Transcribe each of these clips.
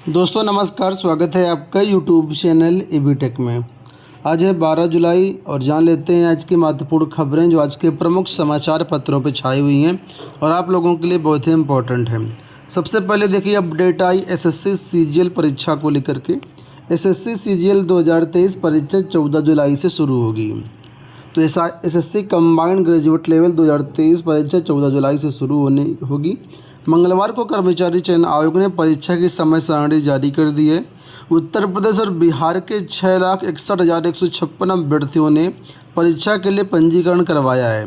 दोस्तों नमस्कार, स्वागत है आपका यूट्यूब चैनल एबी टेक में। आज है 12 जुलाई और जान लेते हैं आज की महत्वपूर्ण खबरें जो आज के प्रमुख समाचार पत्रों पर छाई हुई हैं और आप लोगों के लिए बहुत ही इम्पोर्टेंट है। सबसे पहले देखिए अपडेट आई एसएससी सीजीएल परीक्षा को लेकर के। एसएससी सीजीएल 2023 परीक्षा 14 जुलाई से शुरू होगी। तो एसएससी कंबाइंड ग्रेजुएट लेवल 2023 परीक्षा 14 जुलाई से शुरू होगी। मंगलवार को कर्मचारी चयन आयोग ने परीक्षा की समय सारणी जारी कर दी है। उत्तर प्रदेश और बिहार के 6,61,156 अभ्यर्थियों ने परीक्षा के लिए पंजीकरण करवाया है।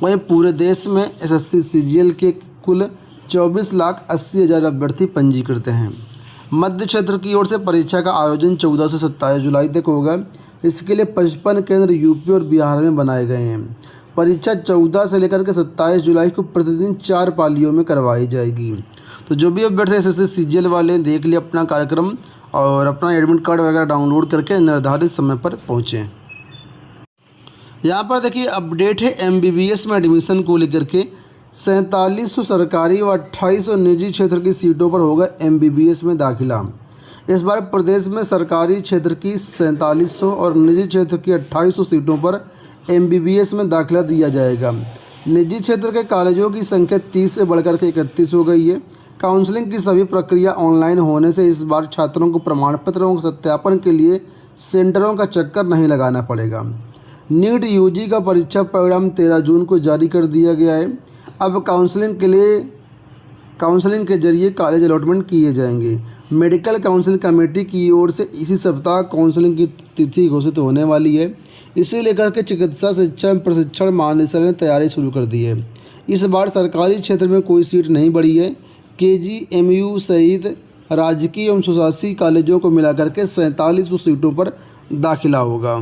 वहीं पूरे देश में एसएससी सीजीएल के कुल 24,80,000 अभ्यर्थी पंजीकृत हैं। मध्य क्षेत्र की ओर से परीक्षा का आयोजन 14 से 27 जुलाई तक होगा। इसके लिए 55 केंद्र यूपी और बिहार में बनाए गए हैं। परीक्षा 14 से लेकर के 27 जुलाई को प्रतिदिन 4 पालियों में करवाई जाएगी। तो जो भी अभ्यर्थी एसएससी सीजीएल वाले देख लिए अपना कार्यक्रम और अपना एडमिट कार्ड वगैरह डाउनलोड करके निर्धारित समय पर पहुँचें। यहाँ पर देखिए अपडेट है एमबीबीएस में एडमिशन को लेकर के। 4700 सरकारी व 2800 निजी क्षेत्र की सीटों पर होगा एमबीबीएस में दाखिला। इस बार प्रदेश में सरकारी क्षेत्र की 4700 और निजी क्षेत्र की 2800 सीटों पर एमबीबीएस में दाखिला दिया जाएगा। निजी क्षेत्र के कॉलेजों की संख्या 30 से बढ़कर के 31 हो गई है। काउंसलिंग की सभी प्रक्रिया ऑनलाइन होने से इस बार छात्रों को प्रमाण पत्रों के सत्यापन के लिए सेंटरों का चक्कर नहीं लगाना पड़ेगा। नीट यूजी का परीक्षा परिणाम 13 जून को जारी कर दिया गया है। अब काउंसलिंग के जरिए कॉलेज अलॉटमेंट किए जाएंगे। मेडिकल काउंसिल कमेटी की ओर से इसी सप्ताह काउंसलिंग की तिथि घोषित होने वाली है। इसे लेकर के चिकित्सा शिक्षा एवं प्रशिक्षण महानिदेशालय ने तैयारी शुरू कर दी है। इस बार सरकारी क्षेत्र में कोई सीट नहीं बढ़ी है। केजीएमयू सहित राजकीय एवं स्वशासी कॉलेजों को मिलाकर के 4700 सीटों पर दाखिला होगा।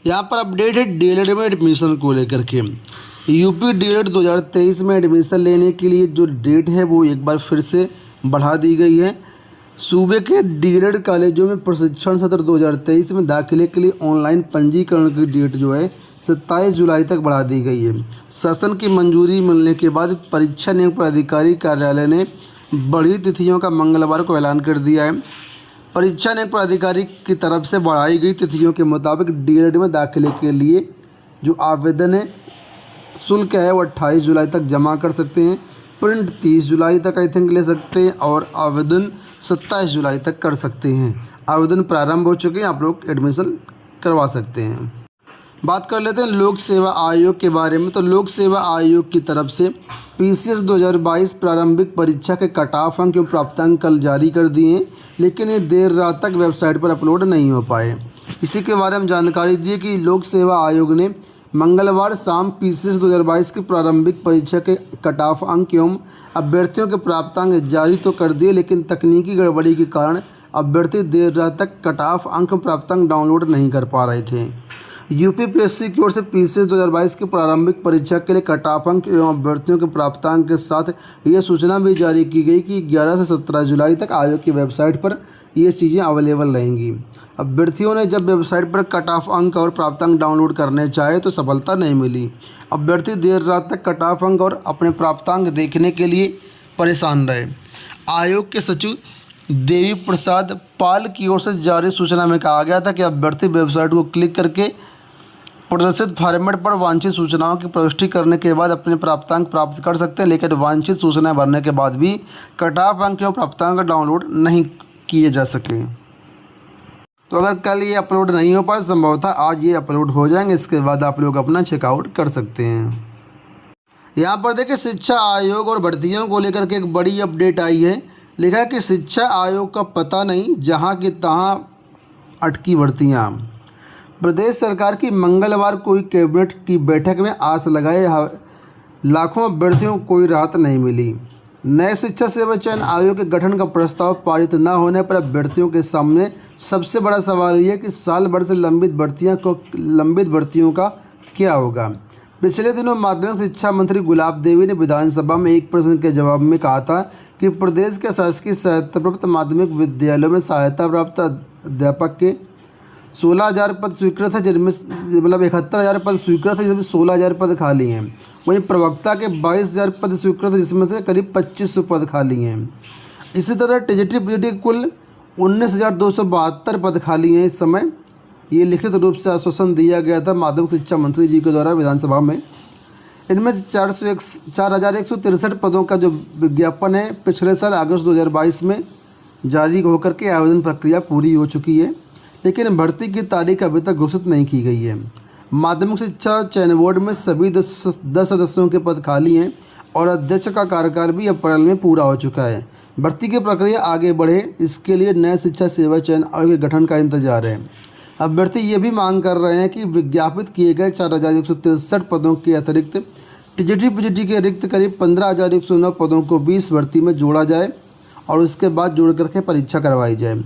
यहाँ पर अपडेट है डीएलएड में एडमिशन को लेकर के। यूपी डीएलएड 2023 में एडमिशन लेने के लिए जो डेट है वो एक बार फिर से बढ़ा दी गई है। सूबे के डीएलएड कॉलेजों में प्रशिक्षण सत्र 2023 में दाखिले के लिए ऑनलाइन पंजीकरण की डेट जो है 27 जुलाई तक बढ़ा दी गई है। शासन की मंजूरी मिलने के बाद परीक्षा नियंत्रण प्राधिकारी कार्यालय ने बढ़ी तिथियों का मंगलवार को ऐलान कर दिया है। परीक्षा नियंत्रण प्राधिकारी की तरफ से बढ़ाई गई तिथियों के मुताबिक डीएलएड में दाखिले के लिए जो आवेदन है शुल्क है वो 28 जुलाई तक जमा कर सकते हैं। प्रिंट 30 जुलाई तक आई थिंक ले सकते हैं और आवेदन 27 जुलाई तक कर सकते हैं। आवेदन प्रारंभ हो चुके हैं, आप लोग एडमिशन करवा सकते हैं। बात कर लेते हैं लोक सेवा आयोग के बारे में। तो लोक सेवा आयोग की तरफ से पीसीएस 2022 प्रारंभिक परीक्षा के कट ऑफ अंक एवं प्राप्तांक कल जारी कर दिए हैं, लेकिन ये देर रात तक वेबसाइट पर अपलोड नहीं हो पाए। इसी के बारे में जानकारी दी कि लोक सेवा आयोग ने मंगलवार शाम पीसीएस 2022 की प्रारंभिक परीक्षा के कट ऑफ अंक एवं अभ्यर्थियों के प्राप्तांक जारी तो कर दिए, लेकिन तकनीकी गड़बड़ी के कारण अभ्यर्थी देर रात तक कट ऑफ अंक प्राप्तांक डाउनलोड नहीं कर पा रहे थे। यूपीपीएससी की ओर से पीसीएस 2022 की प्रारंभिक परीक्षा के लिए कट ऑफ अंक एवं अभ्यर्थियों के प्राप्तांक के साथ ये सूचना भी जारी की गई कि 11 से 17 जुलाई तक आयोग की वेबसाइट पर ये चीज़ें अवेलेबल रहेंगी। अभ्यर्थियों ने जब वेबसाइट पर कट ऑफ अंक और प्राप्तांक डाउनलोड करने चाहे तो सफलता नहीं मिली। अभ्यर्थी देर रात तक कट ऑफ अंक और अपने प्राप्तांक देखने के लिए परेशान रहे। आयोग के सचिव देवी प्रसाद पाल की ओर से जारी सूचना में कहा गया था कि अभ्यर्थी वेबसाइट को क्लिक करके प्रदर्शित फॉर्मेट पर वांछित सूचनाओं की प्रविष्टि करने के बाद अपने प्राप्तांक प्राप्त कर सकते हैं, लेकिन वांछित सूचनाएं भरने के बाद भी कट ऑफ अंक एवं प्राप्तांक डाउनलोड नहीं किए जा सके। तो अगर कल ये अपलोड नहीं हो पाए संभवतः आज ये अपलोड हो जाएंगे। इसके बाद आप लोग अपना चेकआउट कर सकते हैं। यहाँ पर देखिए शिक्षा आयोग और भर्तियों को लेकर के एक बड़ी अपडेट आई है। लिखा है कि शिक्षा आयोग का पता नहीं, जहाँ की तहाँ अटकी भर्तियाँ। प्रदेश सरकार की मंगलवार कोई कैबिनेट की बैठक में आस लगाए लाखों अभ्यर्थियों को कोई राहत नहीं मिली। नए शिक्षा सेवा चयन आयोग के गठन का प्रस्ताव पारित न होने पर अभ्यर्थियों के सामने सबसे बड़ा सवाल यह है कि साल भर से लंबित भर्तियों का क्या होगा। पिछले दिनों माध्यमिक शिक्षा मंत्री गुलाब देवी ने विधानसभा में एक प्रश्न के जवाब में कहा था कि प्रदेश के शासकीय सहायता प्राप्त माध्यमिक विद्यालयों में सहायता प्राप्त अध्यापक के 16,000 पद स्वीकृत है, जिनमें मतलब 71,000 पद स्वीकृत है, जिसमें 16,000 पद खाली हैं। वहीं प्रवक्ता के 22,000 पद स्वीकृत है, जिसमें से करीब 2500 पद खाली हैं। इसी तरह टीजीटी पीजीटी कुल 19,272 पद खाली हैं इस समय। ये लिखित रूप से आश्वासन दिया गया था माध्यमिक शिक्षा मंत्री जी के द्वारा विधानसभा में। इनमें 4,163 पदों का जो विज्ञापन है पिछले साल अगस्त 2022 में जारी होकर के आवेदन प्रक्रिया पूरी हो चुकी है, लेकिन भर्ती की तारीख अभी तक घोषित नहीं की गई है। माध्यमिक शिक्षा चयन बोर्ड में सभी 10 सदस्यों के पद खाली हैं और अध्यक्ष का कार्यकाल भी अप्रैल में पूरा हो चुका है। भर्ती की प्रक्रिया आगे बढ़े, इसके लिए नए शिक्षा सेवा चयन आयोग के गठन का इंतजार है। अभ्यर्थी ये भी मांग कर रहे हैं कि विज्ञापित किए गए 4,163 पदों के अतिरिक्त टीजीटी पीजीटी के रिक्त करीब 15,109 पदों को 20 भर्ती में जोड़ा जाए और उसके बाद जोड़ करके परीक्षा करवाई जाए।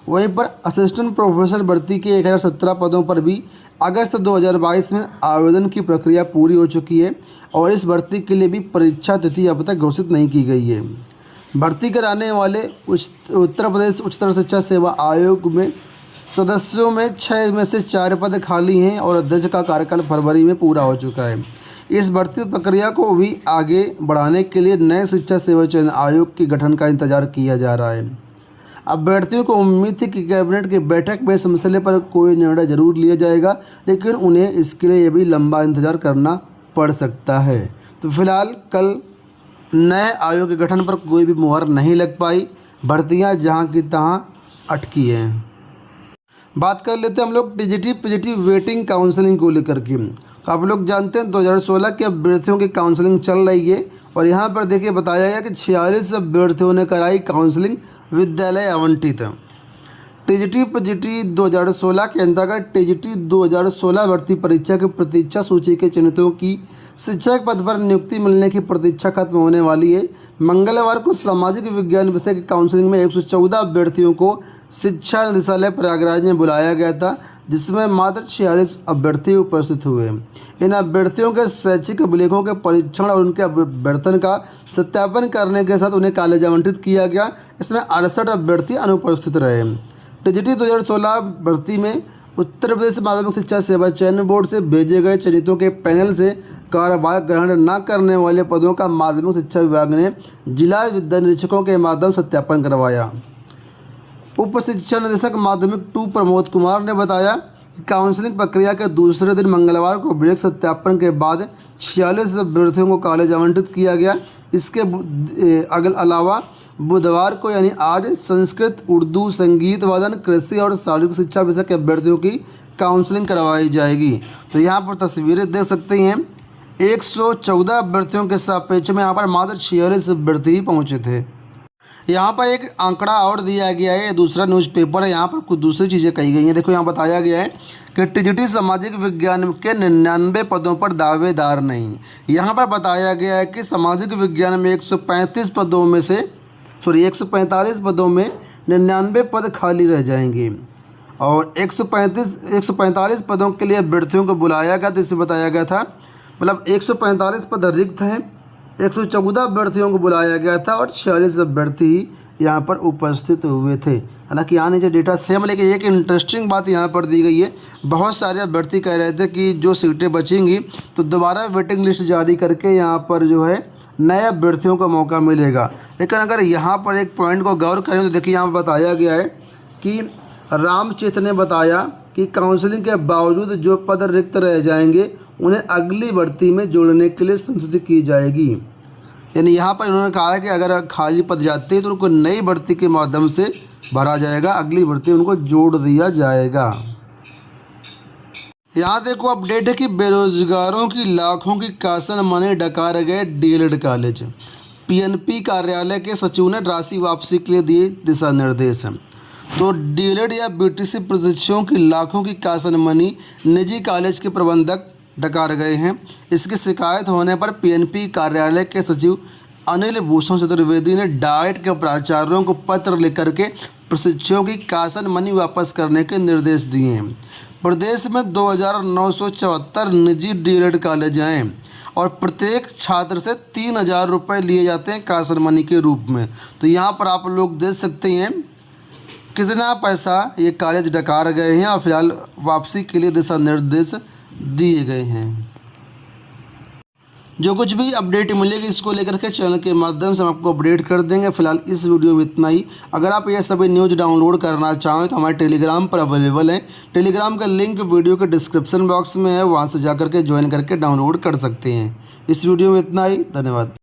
वहीं पर असिस्टेंट प्रोफेसर भर्ती के 1,017 पदों पर भी अगस्त 2022 में आवेदन की प्रक्रिया पूरी हो चुकी है और इस भर्ती के लिए भी परीक्षा तिथि अब तक घोषित नहीं की गई है। भर्ती कराने वाले उत्तर प्रदेश उच्चतर शिक्षा सेवा आयोग में सदस्यों में 6 में से 4 पद खाली हैं और अध्यक्ष का कार्यकाल फरवरी में पूरा हो चुका है। इस भर्ती प्रक्रिया को भी आगे बढ़ाने के लिए नए शिक्षा सेवा चयन आयोग के गठन का इंतजार किया जा रहा है। अभ्यर्थियों को उम्मीद थी कि कैबिनेट की बैठक में इस मसले पर कोई निर्णय जरूर लिया जाएगा, लेकिन उन्हें इसके लिए भी लंबा इंतजार करना पड़ सकता है। तो फिलहाल कल नए आयोग के गठन पर कोई भी मुहर नहीं लग पाई, भर्तियां जहां की तहां अटकी हैं। बात कर लेते हैं हम लोग टीजीटी पीजीटी वेटिंग काउंसलिंग को लेकर के। तो आप लोग जानते हैं 2016 के अभ्यर्थियों की काउंसलिंग चल रही है और यहाँ पर देखिए बताया गया कि 46 अभ्यर्थियों ने कराई काउंसलिंग, विद्यालय आवंटित। टीजीटी पीजीटी 2016 के अंतर्गत टीजीटी 2016 भर्ती परीक्षा की प्रतीक्षा सूची के चयनितों की शिक्षक पद पर नियुक्ति मिलने की प्रतीक्षा खत्म होने वाली है। मंगलवार को सामाजिक विज्ञान विषय की काउंसलिंग में 114 अभ्यर्थियों को शिक्षा निदेशालय प्रयागराज में बुलाया गया था, जिसमें मात्र 46 अभ्यर्थी उपस्थित हुए। इन अभ्यर्थियों के शैक्षिक अभिलेखों के परीक्षण और उनके वेतन का सत्यापन करने के साथ उन्हें कॉलेज आवंटित किया गया। इसमें 68 अभ्यर्थी अनुपस्थित रहे। टीजीटी 2016 भर्ती में उत्तर प्रदेश माध्यमिक शिक्षा सेवा चयन बोर्ड से भेजे गए चयनितों के पैनल से कार्यभार ग्रहण न करने वाले पदों का माध्यमिक शिक्षा विभाग ने जिला विद्या निरीक्षकों के माध्यम सत्यापन करवाया। उप शिक्षा निदेशक माध्यमिक 2 प्रमोद कुमार ने बताया कि काउंसलिंग प्रक्रिया के दूसरे दिन मंगलवार को ब्रेक सत्यापन के बाद 46 अभ्यर्थियों को कॉलेज आवंटित किया गया। इसके अलावा बुधवार को यानी आज संस्कृत, उर्दू, संगीत वादन, कृषि और शारीरिक शिक्षा विषय के अभ्यर्थियों की काउंसलिंग करवाई जाएगी। तो यहाँ पर तस्वीरें देख सकते हैं, 114 अभ्यर्थियों के सापेक्ष में यहाँ पर मात्र 46 अभ्यर्थी ही पहुँचे थे। यहाँ पर एक आंकड़ा और दिया गया है, दूसरा न्यूज़पेपर है, यहाँ पर कुछ दूसरी चीज़ें कही गई हैं। देखो यहाँ बताया गया है कि टीजीटी सामाजिक विज्ञान के 99 पदों पर दावेदार नहीं। यहाँ पर बताया गया है कि सामाजिक विज्ञान में 145 पदों में से 145 पदों में 99 पद खाली रह जाएंगे और 145 पदों के लिए अभ्यर्थियों को बुलाया गया। तो इसे बताया गया था मतलब 145 पद रिक्त हैं, 114 अभ्यर्थियों को बुलाया गया था और 46 अभ्यर्थी यहाँ पर उपस्थित हुए थे। हालांकि यहाँ नीचे डेटा सेम, लेकिन एक इंटरेस्टिंग बात यहाँ पर दी गई है, बहुत सारे अभ्यर्थी कह रहे थे कि जो सीटें बचेंगी तो दोबारा वेटिंग लिस्ट जारी करके यहाँ पर जो है नए अभ्यर्थियों को मौका मिलेगा। लेकिन अगर यहाँ पर एक पॉइंट को गौर करें तो देखिए यहाँ बताया गया है कि रामचेत ने बताया कि काउंसलिंग के बावजूद जो पद रिक्त रह जाएंगे उन्हें अगली भर्ती में जोड़ने के लिए संशोधित की जाएगी। यानी यहाँ पर इन्होंने कहा है कि अगर खाली पद जाते हैं तो उनको नई भर्ती के माध्यम से भरा जाएगा, अगली भर्ती उनको जोड़ दिया जाएगा। यहाँ देखो अपडेट है कि बेरोजगारों की लाखों की कासन मनी डकार गए डीएलएड कॉलेज। पीएनपी कार्यालय के सचिव ने राशि वापसी के लिए दिए दिशा निर्देश। तो डीएलएड या बीटीसी प्रशिक्षुओं की लाखों की कासन मनी निजी कॉलेज के प्रबंधक डकार गए हैं। इसकी शिकायत होने पर पीएनपी कार्यालय के सचिव अनिल भूषण चतुर्वेदी ने डाइट के प्राचार्यों को पत्र लिख करके प्रशिक्षुओं की कासन मनी वापस करने के निर्देश दिए हैं। प्रदेश में 2,974 निजी डीएलएड कॉलेज हैं और प्रत्येक छात्र से 3,000 रुपये लिए जाते हैं कासन मनी के रूप में। तो यहाँ पर आप लोग देख सकते हैं कितना पैसा ये कॉलेज डकार गए हैं और फिलहाल वापसी के लिए दिशा निर्देश दिए गए हैं। जो कुछ भी अपडेट मिलेगी इसको लेकर के चैनल के माध्यम से हम आपको अपडेट कर देंगे। फिलहाल इस वीडियो में इतना ही। अगर आप ये सभी न्यूज़ डाउनलोड करना चाहें तो हमारे टेलीग्राम पर अवेलेबल है। टेलीग्राम का लिंक वीडियो के डिस्क्रिप्शन बॉक्स में है, वहाँ से जाकर के ज्वाइन करके डाउनलोड कर सकते हैं। इस वीडियो में इतना ही। धन्यवाद।